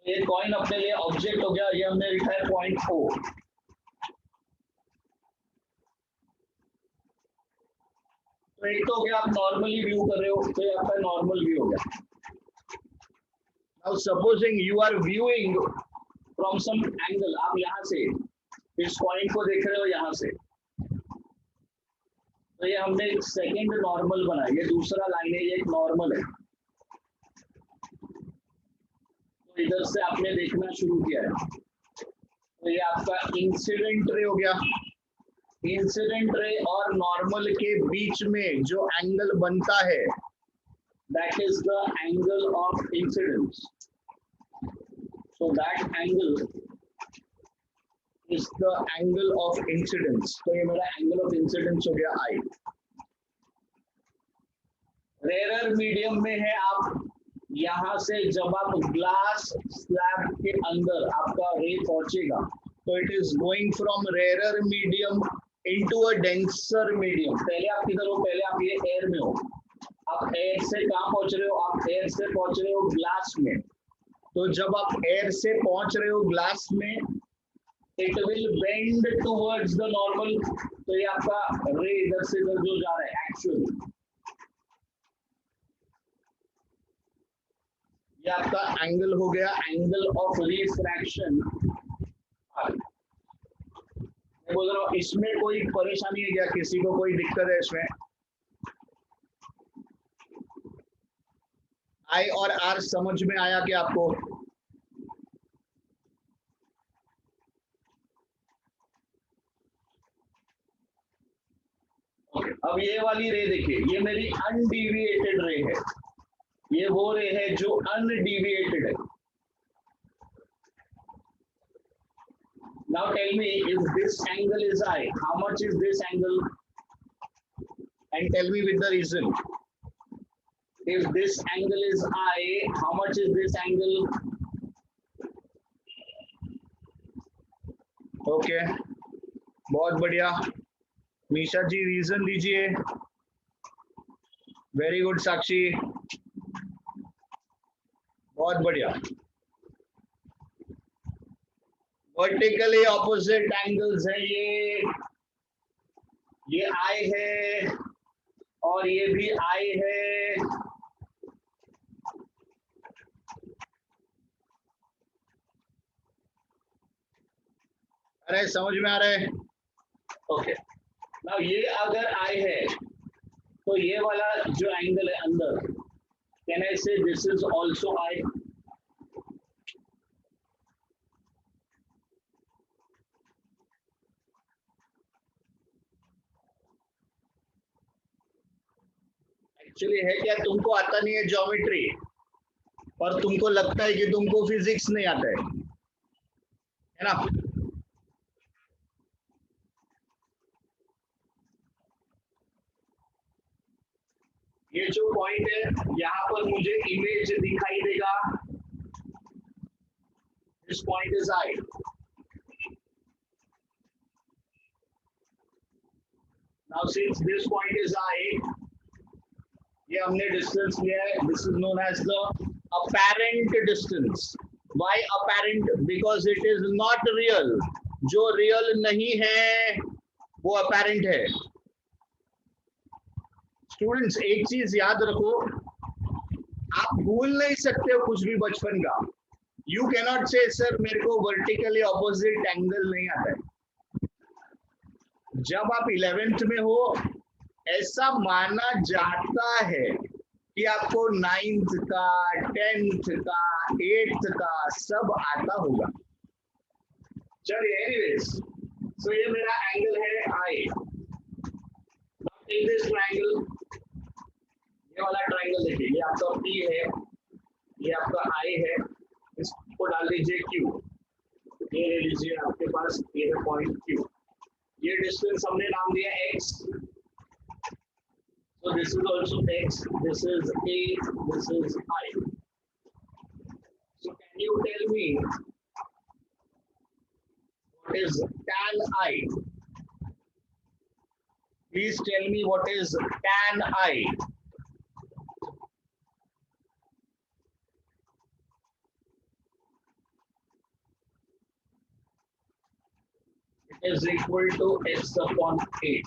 ये कॉइन अपने लिए ऑब्जेक्ट हो गया, ये हमने लिखा है पॉइंट O। तो एक तो हो गया आप नॉर्मली व्यू कर रहे हो, तो ये आपका नॉर्मल व्यू हो गया। Now supposing you are viewing from some angle, आप यहाँ से इस पॉइंट को देख रहे हो यहाँ से, तो ये हमने एक सेकंड नॉर्मल बनाया, ये दूसरा लाइन है, ये एक नॉर्मल है। तो इधर से आपने देखना शुरू किया है, तो ये आपका इंसिडेंट रे हो गया। इंसिडेंट रे और नॉर्मल के बीच में जो एंगल बनता है, that is the angle of incidence. So that angle is the angle of incidence. तो ये मेरा एंगल ऑफ इंसिडेंस हो गया आई। रेयर मीडियम में है, आप यहां से जब आप ग्लास स्लैब के अंदर आपका रे पहुंचेगा, तो it is going from rare medium into a denser medium. पहले आप किधर हो, पहले आप ये एयर में हो, आप एयर से कहां पहुंच रहे हो, आप एयर से पहुंच रहे हो ग्लास में। तो जब आप एयर से पहुंच रहे हो ग्लास में, it will bend towards the normal. तो ये आपका रे इधर से इधर जो जा रहा है एक्चुअली, ये आपका एंगल हो गया, एंगल ऑफ रिफ्रैक्शन। मैं बोल रहा हूँ इसमें कोई परेशानी है क्या, किसी को कोई दिक्कत है इसमें? आई और आर समझ में आया कि आपको? अब ये वाली रे देखिए, ये मेरी अनडिविएटेड रे है, ये वो रे है जो अनडिविएटेड है। Now tell me, if this angle is I, how much is this angle? And tell me with the reason. If this angle is I, how much is this angle? Okay, बहुत बढ़िया। मीशा जी reason दीजिए। Very good साक्षी, बहुत बढ़िया। Vertically opposite angles है ये आई है और ये भी आई है। अरे समझ में आ रहा है? ओके, नाउ ये अगर आई है तो ये वाला जो एंगल है अंदर, कैन आई से this is also I? Actually है क्या, तुमको आता नहीं है ज्योमेट्री और तुमको लगता है कि तुमको फिजिक्स नहीं आता है ना? ये जो पॉइंट है यहाँ पर मुझे इमेज दिखाई देगा, this point is I. Now since this point is I, ये हमने डिस्टेंस लिया है, this is known as the apparent distance. Why apparent? Because it is not real. जो रियल नहीं है वो apparent है। स्टूडेंट्स एक चीज याद रखो, आप भूल नहीं सकते हो कुछ भी बचपन का। यू कैनॉट से सर मेरे को वर्टिकली ऑपोजिट एंगल नहीं आता है। जब आप 11th में हो, ऐसा माना जाता है कि आपको 9th का, 10th का, 8th का सब आता होगा। चलिए एनीवेज, सो ये मेरा एंगल है आई। इन दिस ट्रायंगल, ये वाला ट्रायंगल देखिए, ये आपका P है, ये आपका I है, इसको डाल दीजिए Q। ये ले लीजिए आपके पास, ये है पॉइंट Q। ये डिस्टेंस हमने नाम दिया X। So this is also X, this is A, this is I. So can you tell me what is tan I? Please tell me what is tan I. is equal to x upon a.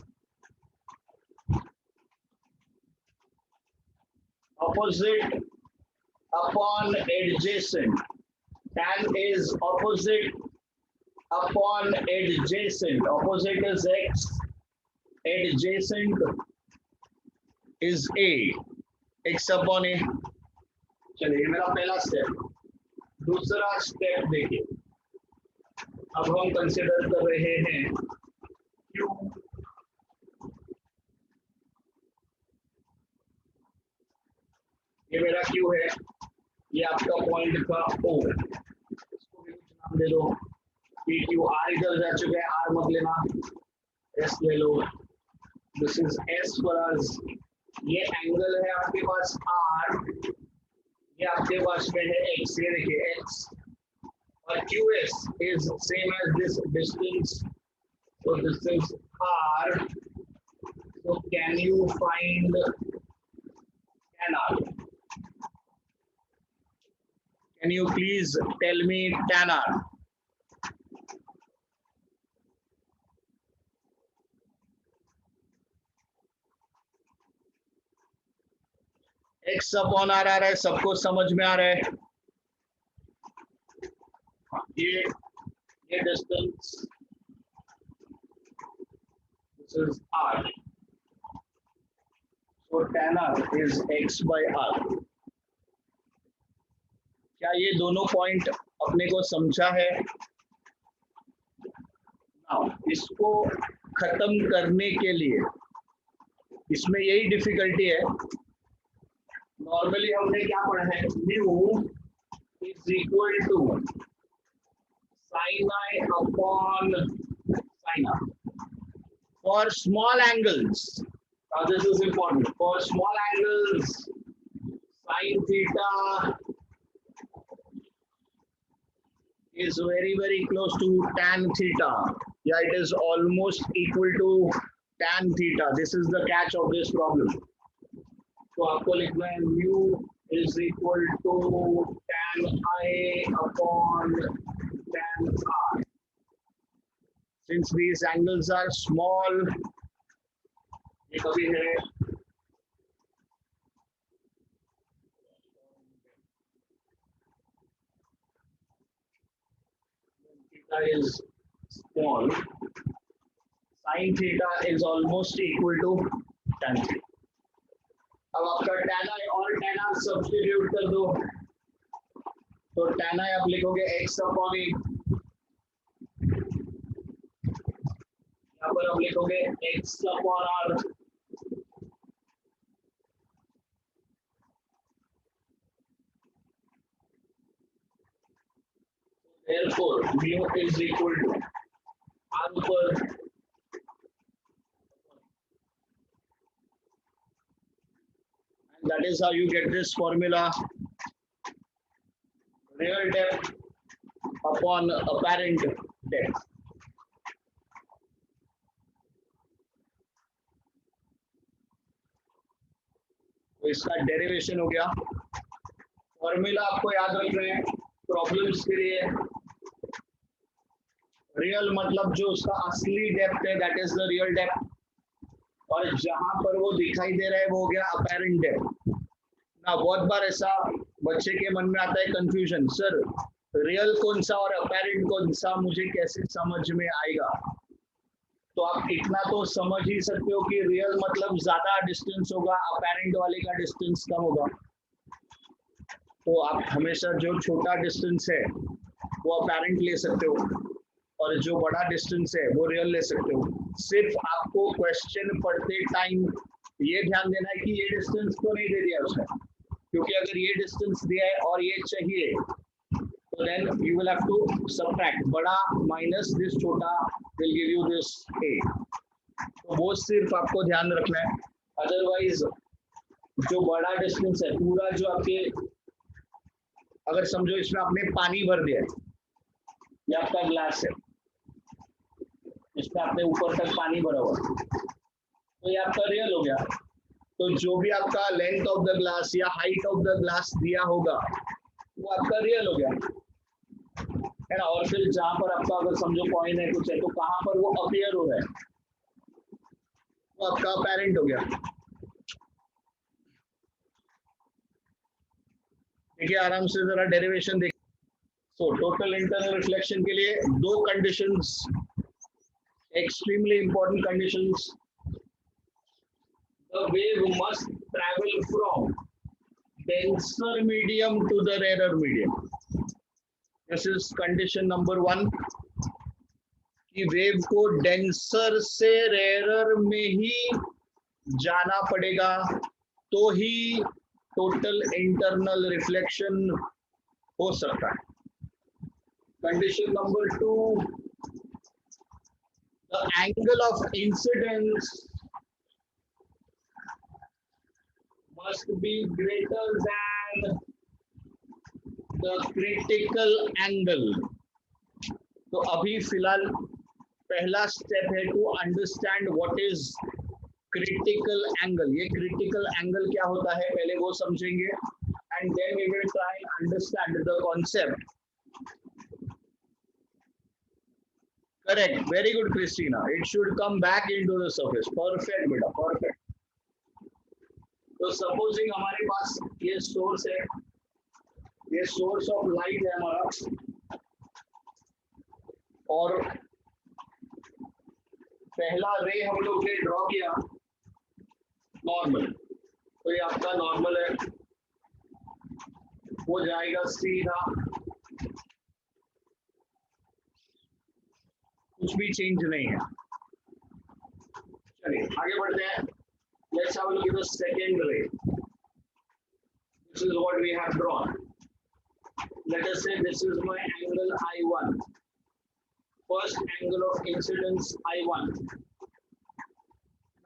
Opposite upon adjacent. Tan is opposite upon adjacent. Opposite is x. Adjacent is a. x upon a. चलिए मेरा पहला step. दूसरा step देखिए. अब हम consider कर रहे हैं Q. ये मेरा Q है. ये आपका पॉइंट का O. इसको भी कुछ नाम दे दो. PQ. R इधर जा चुके हैं. R मत लेना. S ले लो. This is S for us. ये एंगल है आपके पास R. ये आपके पास में है X. ये देखिए X. और QS is same as this distance. So this is R. So can you find tan R? Can you please tell me tan R? X upon R आ रहा है. सबको समझ में आ रहा है. ये distance. This is R. So tan R is X by R. क्या ये दोनों पॉइंट अपने को समझा है? Now, इसको खत्म करने के लिए इसमें यही डिफिकल्टी है. नॉर्मली हमने क्या पढ़ा है? Mu is equal to sin I upon sin R. For small angles, now this is important. For small angles, sin theta is very close to tan theta. Yeah, it is almost equal to tan theta. This is the catch of this problem. तो आपको लिखना है mu is equal to tan I upon tan R. Since these angles are small, ये कभी है theta is small, sin theta is almost equal to tan theta. अब आपका tan I और tan R सब्स्टिट्यूट कर दो. तो tan I आप लिखोगे x upon a. यहाँ पर आप लिखोगे x upon R. Therefore, mu is equal to R ऊपर that is how you get this formula. Real depth upon apparent depth. तो इसका डेरिवेशन हो गया. फॉर्मूला आपको याद रखना है प्रॉब्लम्स के लिए. रियल मतलब जो उसका असली डेप्थ है, that is the real depth. और जहां पर वो दिखाई दे रहा है वो हो गया अपेरेंट डेप्थ. ना बहुत बार ऐसा बच्चे के मन में आता है कंफ्यूजन, सर रियल कौन सा और अपेरेंट कौन सा, मुझे कैसे समझ में आएगा? तो आप इतना तो समझ ही सकते हो कि रियल मतलब ज्यादा डिस्टेंस होगा, अपेरेंट वाले का डिस्टेंस कम होगा. तो आप हमेशा जो छोटा डिस्टेंस है वो अपेरेंट ले सकते हो और जो बड़ा डिस्टेंस है वो रियल ले सकते हो. सिर्फ आपको क्वेश्चन पढ़ते टाइम ये ध्यान देना है कि ये डिस्टेंस तो नहीं दे दिया उसने, क्योंकि अगर ये डिस्टेंस दिया है और ये चाहिए तो then you will have to subtract. बड़ा माइनस दिस छोटा will give you this A. तो वो सिर्फ आपको ध्यान रखना है. अदरवाइज जो बड़ा डिस्टेंस है पूरा जो आपके, अगर समझो इसमें आपने पानी भर दिया है, ये आपका ग्लास है, इसमें आपने ऊपर तक पानी भरा हुआ, तो ये आपका रियल हो गया. तो जो भी आपका लेंथ ऑफ द ग्लास या हाइट ऑफ द ग्लास दिया होगा वो आपका रियल हो गया. है ना, और फिर जहां पर आपका अगर समझो पॉइंट है कुछ है तो कहां पर वो अपीयर हो रहा है, वो आपका पेरेंट हो गया। देखिए आराम से जरा डेरिवेशन देखिए। सो टोटल इंटरनल रिफ्लेक्शन के लिए दो conditions, extremely important conditions. The wave must travel from denser medium to the rarer medium. This is condition number 1 कि वेव को डेंसर से रेयर में ही जाना पड़ेगा तो ही टोटल इंटरनल रिफ्लेक्शन हो सकता है। Condition number 2, the angle of incidence must be greater than the critical angle. तो अभी फिलहाल पहला स्टेप है to understand what is critical angle. ये क्रिटिकल एंगल क्या होता है पहले वो समझेंगे and then we will try understand the concept. Correct, very good Christina, it should come back into the surface. Perfect बेटा, परफेक्ट। तो सपोजिंग हमारे पास ये सोर्स है, ये सोर्स ऑफ लाइट है हमारा, और पहला रे हम लोग ने ड्रॉ किया नॉर्मल, तो ये आपका नॉर्मल है, वो जाएगा सीधा, कुछ भी चेंज नहीं है। चलिए आगे बढ़ते हैं। Let's have a look at the second ray. This is what we have drawn. Let us say this is my angle I1. First angle of incidence I1.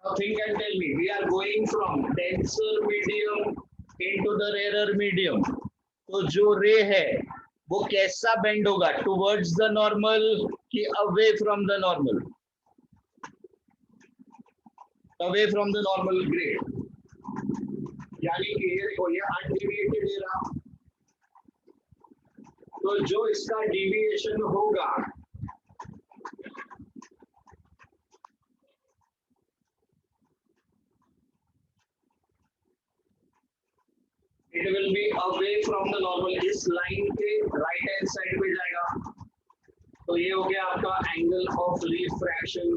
Now think and tell me, we are going from denser medium into the rarer medium. तो जो रे है वो कैसा bend होगा, towards the normal कि away from the normal? away from the normal grade, यानी कि ये देखो ये अनडिविएटेड है रहा, तो जो इसका डिविएशन होगा it will be away from the normal, इस लाइन के राइट हैंड साइड पे जाएगा, तो ये हो गया आपका एंगल ऑफ रिफ्रैक्शन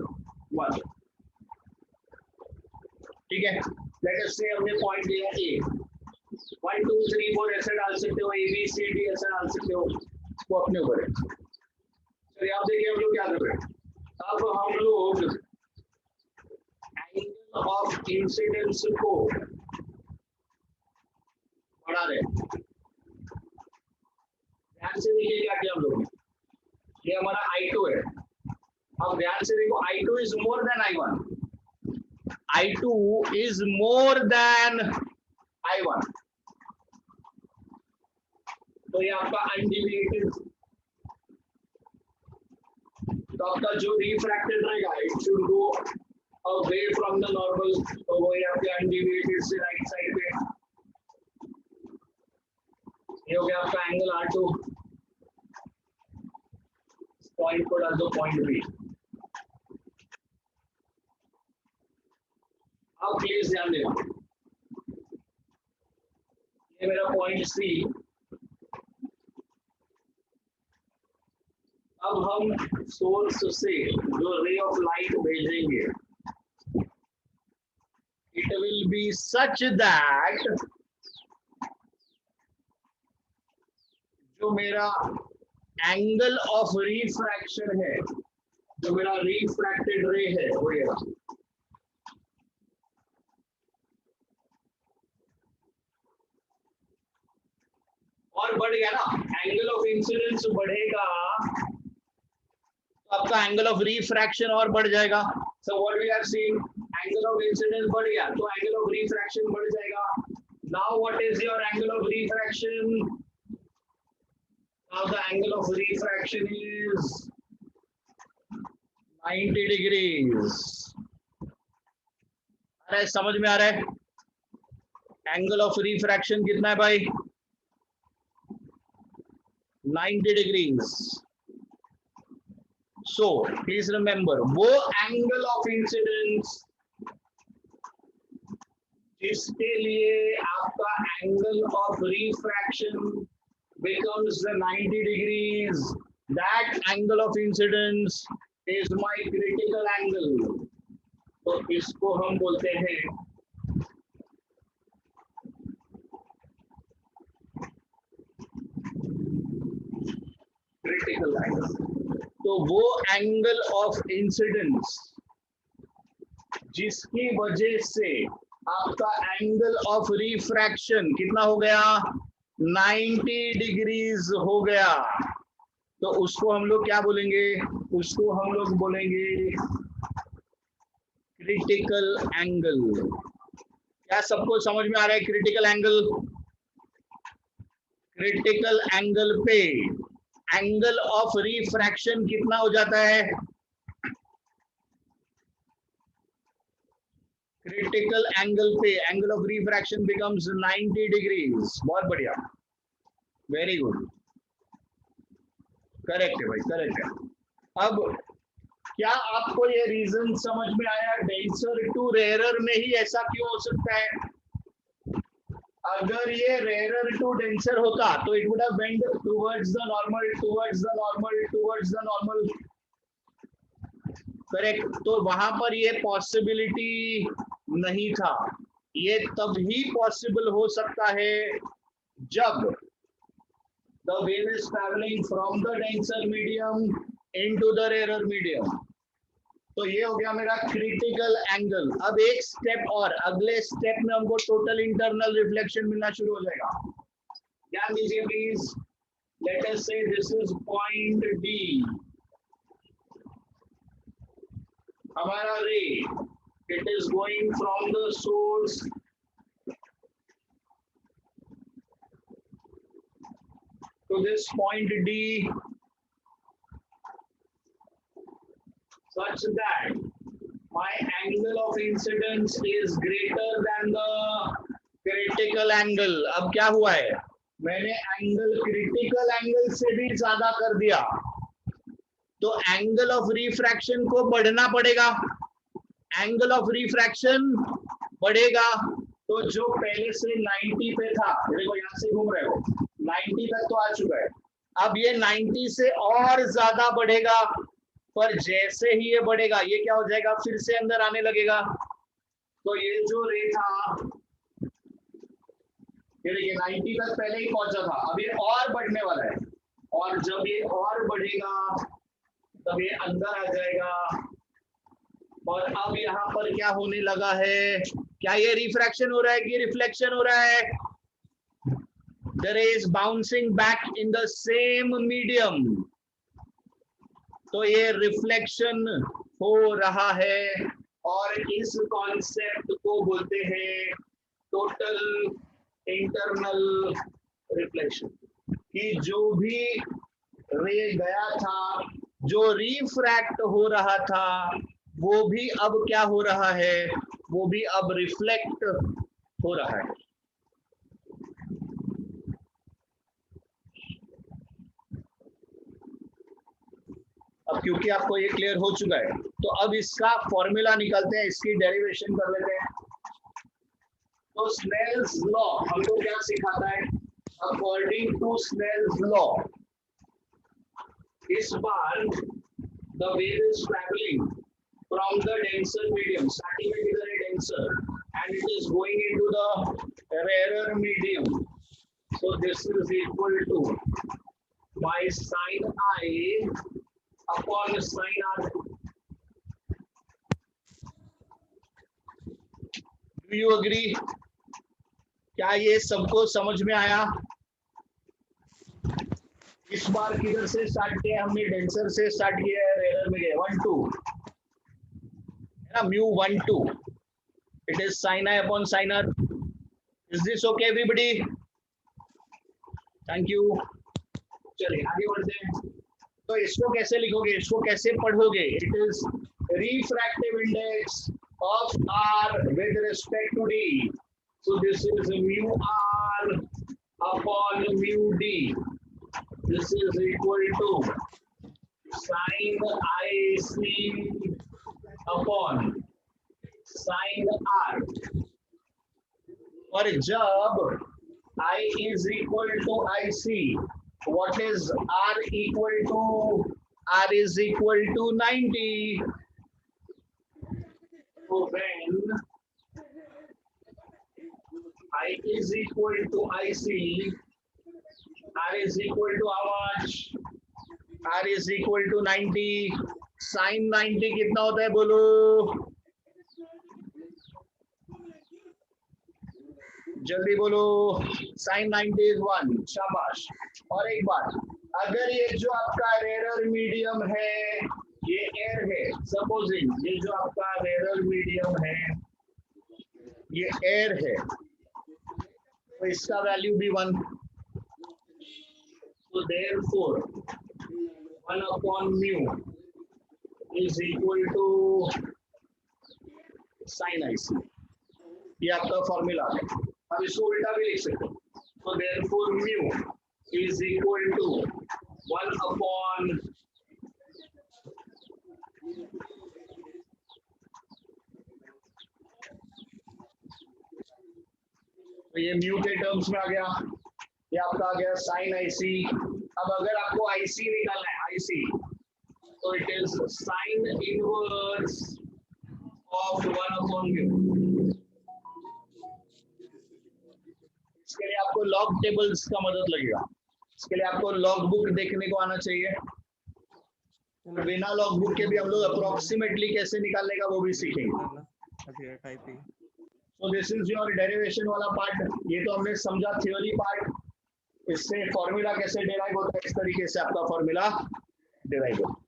1। ठीक है, लेट अस से हमने पॉइंट लिया ए, 1 2 3 4 ऐसे डाल सकते हो, ए बी सी डी ऐसे डाल सकते हो, वो अपने ऊपर है। चलिए आप देखिए हम लोग क्या कर रहे हैं, अब हम लोग एंगल ऑफ इंसिडेंस को बढ़ा रहे हैं। ध्यान से देखिए क्या किया हम लोग ने, ये हमारा I2 है, अब ध्यान से देखो I2 is more than I1, I2 is more than I1, तो ये आपका अनडिविएटेड, तो आपका जो रिफ्रैक्टेड रहेगा it should go away from the normal, तो वो ये आपके अनडिविएटेड से राइट साइड पे, ये हो गया आपका एंगल R2। पॉइंट को डाल दो पॉइंट बी। अब प्लीज ध्यान देना, ये मेरा पॉइंट सी, अब हम सोर्स से जो रे ऑफ लाइट भेजेंगे it will be such that जो मेरा एंगल ऑफ रिफ्रैक्शन है, जो मेरा रिफ्रैक्टेड रे है वो ये रहा, और बढ़ गया ना, एंगल ऑफ इंसिडेंस बढ़ेगा तो आपका एंगल ऑफ रिफ्रैक्शन और बढ़ जाएगा। So what we have seen, angle of incidence बढ़ गया तो एंगल ऑफ रिफ्रैक्शन बढ़ जाएगा। Now what is your angle of refraction, now the angle of refraction is 90 degrees. अरे समझ में आ रहा है, एंगल ऑफ रिफ्रैक्शन कितना है भाई, 90 डिग्रीज। So please remember, वो angle of incidence जिसके लिए आपका angle of refraction becomes the 90 degrees, that angle of incidence is my critical angle. तो इसको हम बोलते हैं critical angle. तो वो एंगल ऑफ इंसिडेंस जिसकी वजह से आपका एंगल ऑफ रिफ्रैक्शन कितना हो गया, 90 डिग्रीज हो गया, तो उसको हम लोग क्या बोलेंगे, उसको हम लोग बोलेंगे क्रिटिकल एंगल। क्या सबको समझ में आ रहा है क्रिटिकल एंगल? क्रिटिकल एंगल पे एंगल ऑफ रिफ्रैक्शन कितना हो जाता है, क्रिटिकल एंगल पे angle of refraction becomes 90 degrees. बहुत बढ़िया, वेरी गुड, करेक्ट है भाई, करेक्ट है। अब क्या आपको ये रीजन समझ में आया, डेंसर टू रेयरर में ही ऐसा क्यों हो सकता है? अगर ये रेयरर टू डेंसर होता तो it would have bend towards the normal, towards the normal, towards the normal, correct. तो वहां पर ये पॉसिबिलिटी नहीं था। ये तब ही पॉसिबल हो सकता है जब the wave is traveling from the denser medium into the rarer medium। तो ये हो गया मेरा क्रिटिकल एंगल। अब एक स्टेप और, अगले स्टेप में हमको टोटल इंटरनल रिफ्लेक्शन मिलना शुरू हो जाएगा। ध्यान दीजिए प्लीज, लेट अस से दिस इज पॉइंट डी, हमारा रे, it is going from the source to this point D such that my angle of incidence is greater than the critical angle। अब क्या हुआ है, मैंने एंगल क्रिटिकल एंगल से भी ज्यादा कर दिया, तो एंगल ऑफ रिफ्रैक्शन को बढ़ना पड़ेगा, एंगल ऑफ रिफ्रैक्शन बढ़ेगा। तो जो पहले से 90 पे था, देखो यहां से घूम रहे हो, 90 तक तो आ चुका है, अब ये 90 से और ज्यादा बढ़ेगा, पर जैसे ही ये बढ़ेगा ये क्या हो जाएगा, फिर से अंदर आने लगेगा। तो ये जो रे था, ये देखिए 90 तक पहले ही पहुंचा था, अब ये और बढ़ने वाला है, और जब ये और बढ़ेगा तब ये अंदर आ जाएगा। और अब यहाँ पर क्या होने लगा है, क्या ये रिफ्रैक्शन हो रहा है कि रिफ्लेक्शन हो रहा है? The ray is bouncing back in the same medium। तो ये रिफ्लेक्शन हो रहा है, और इस कॉन्सेप्ट को बोलते हैं टोटल इंटरनल रिफ्लेक्शन। कि जो भी रे गया था, जो रिफ्रैक्ट हो रहा था, वो भी अब क्या हो रहा है, वो भी अब रिफ्लेक्ट हो रहा है। अब क्योंकि आपको ये क्लियर हो चुका है, तो अब इसका फॉर्मूला निकालते हैं, इसकी डेरिवेशन कर लेते हैं। तो स्नेल्स लॉ हमको क्या सिखाता है, अकॉर्डिंग टू स्नेल्स लॉ, इस बार the wave is travelling from the denser medium, starting with the denser, and it is going into the rarer medium. So this is equal to my sin I upon sin R। Do you agree? क्या ये सबको समझ में आया? इस बार किधर से start किया हमने, डेंसर से स्टार्ट किया है, रेयर में गए 1 2 mu 1 2, it is sin I upon sin R। Is this okay everybody? Thank you। चलिए आगे बढ़ते हैं। तो इसको कैसे लिखोगे, इसको कैसे पढ़ोगे? It is refractive index of R with respect to D। So this is mu R upon mu D। This is equal to sine IC upon sine R। और जब I is equal to IC, what is R equal to? R is equal to 90. So when I is equal to IC, R is equal to how much? R is equal to 90. Sin 90 कितना होता है बोलो? जल्दी बोलो। Sin 90 is 1. शाबाश। और एक बात, अगर ये जो आपका रेरर मीडियम है ये एयर है, सपोजिंग ये जो आपका रेरर मीडियम है ये एयर है, तो इसका वैल्यू भी 1। तो therefore 1 upon mu is equal to sine IC। ये आपका फॉर्मूला है। अब इसको उल्टा भी लिख सकते हो। तो therefore mu is equal to 1 upon तो ये म्यू के टर्म्स में आ गया, ये आपका आ गया साइन IC। अब अगर आपको IC निकालना है IC, तो it is sine inverse of 1 upon mu. इसके लिए आपको लॉग टेबल्स का मदद लगेगा। इसके लिए आपको लॉग बुक देखने को आना चाहिए। बिना लॉग बुक के भी हम लोग अप्रोक्सीमेटली कैसे निकालने का वो भी सीखेंगे। So this is your derivation वाला पार्ट। ये तो हमने समझा थ्योरी पार्ट। इससे फॉर्मूला कैसे डिराइव होता है, इस तरीके से आपका फॉर्मूला डिराइव होता है।